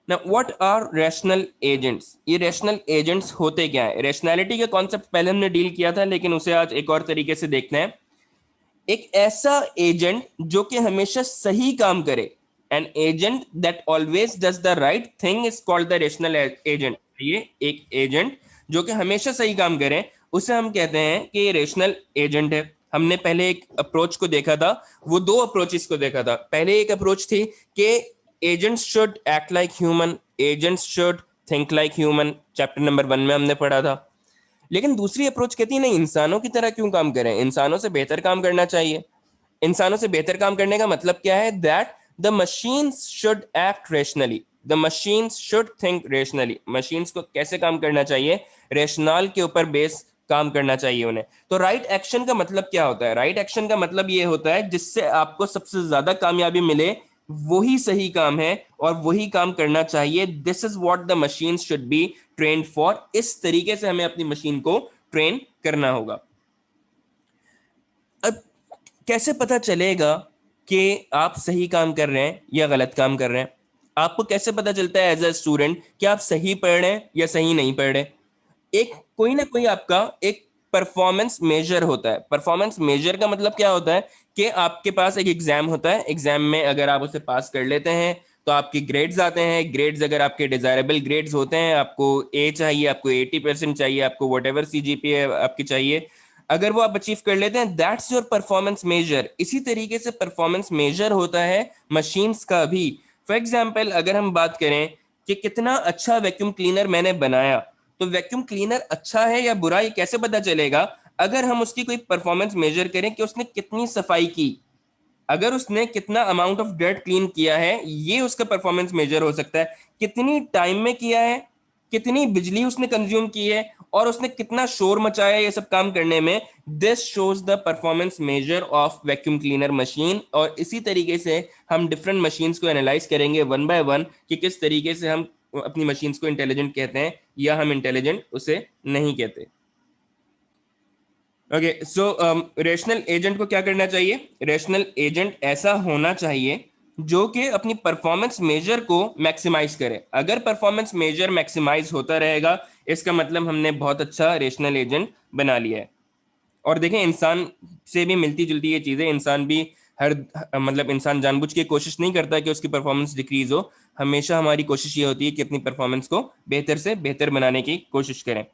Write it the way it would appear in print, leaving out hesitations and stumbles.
ना what are rational agents, ये rational agents होते क्या है? रैशनैलिटी का कॉन्सेप्ट पहले हमने डील किया था, लेकिन उसे आज एक और तरीके से देखते हैं। एक ऐसा एजेंट जो कि हमेशा सही काम करे, an agent that always does the right thing is called the rational agent. ये एक एजेंट जो कि हमेशा सही काम करे, उसे हम कहते हैं कि ये रेशनल एजेंट है। हमने पहले एक अप्रोच को देखा था, वो दो अप्रोचेस को देखा था। पहले एक अप्रोच थी कि agents should act like human, agents should think like human, chapter number 1 में हमने पढ़ा था। लेकिन दूसरी अप्रोच कहती है नहीं, इंसानों की तरह क्यों काम करें, इंसानों से बेहतर काम करना चाहिए। इंसानों से बेहतर काम करने का मतलब क्या है? That the machines should act rationally, the machines should think rationally. Machines को कैसे काम करना चाहिए? रेशनल के ऊपर बेस काम करना चाहिए उन्हें। तो राइट एक्शन का मतलब क्या होता है? राइट एक्शन का मतलब ये होता है जिससे आपको सबसे ज्यादा कामयाबी मिले, वही सही काम है और वही काम करना चाहिए। This is what the machine should be trained for. इस तरीके से हमें अपनी मशीन को ट्रेन करना होगा। अब कैसे पता चलेगा कि आप सही काम कर रहे हैं या गलत काम कर रहे हैं? आपको कैसे पता चलता है एज अ स्टूडेंट कि आप सही पढ़ रहे हैं या सही नहीं पढ़ रहे? एक कोई ना कोई आपका एक परफॉर्मेंस मेजर होता है। परफॉर्मेंस मेजर का मतलब क्या होता है कि आपके पास एक एग्जाम होता है, एग्जाम में अगर आप उसे पास कर लेते हैं तो आपके ग्रेड्स आते हैं। ग्रेड्स अगर आपके डिजायरेबल ग्रेड्स होते हैं, आपको ए चाहिए, आपको 80% चाहिए, आपको वट एवर सीजीपीए आपकी चाहिए, अगर वो आप अचीव कर लेते हैं, दैट्स योर परफॉर्मेंस मेजर। इसी तरीके से परफॉर्मेंस मेजर होता है मशीन्स का भी। फॉर एग्जाम्पल अगर हम बात करें कि कितना अच्छा वैक्यूम क्लीनर मैंने बनाया, तो वैक्यूम क्लीनर अच्छा है या बुरा ये कैसे पता चलेगा? अगर हम उसकी कोई परफॉर्मेंस मेजर करें कि उसने कितनी सफाई की, अगर उसने कितना अमाउंट ऑफ डर्ट क्लीन किया है, ये उसका परफॉर्मेंस मेजर हो सकता है। कितनी टाइम में किया है, कितनी बिजली उसने कंज्यूम की है, और उसने कितना शोर मचाया ये सब काम करने में। This shows the performance measure of vacuum cleaner machine. और इसी तरीके से हम डिफरेंट मशीन्स को एनालाइज करेंगे वन बाय वन कि किस तरीके से हम अपनी मशीन्स को इंटेलिजेंट कहते हैं या हम इंटेलिजेंट उसे नहीं कहते। ओके, सो रेशनल एजेंट को क्या करना चाहिए? रेशनल एजेंट ऐसा होना चाहिए जो कि अपनी परफॉर्मेंस मेजर को मैक्सिमाइज करे। अगर परफॉर्मेंस मेजर मैक्सिमाइज होता रहेगा, इसका मतलब हमने बहुत अच्छा रेशनल एजेंट बना लिया है। और देखें, इंसान से भी मिलती जुलती ये चीजें। इंसान भी हर मतलब इंसान जानबूझ के कोशिश नहीं करता कि उसकी परफॉर्मेंस डिक्रीज हो। हमेशा हमारी कोशिश ये होती है कि अपनी परफॉर्मेंस को बेहतर से बेहतर बनाने की कोशिश करें।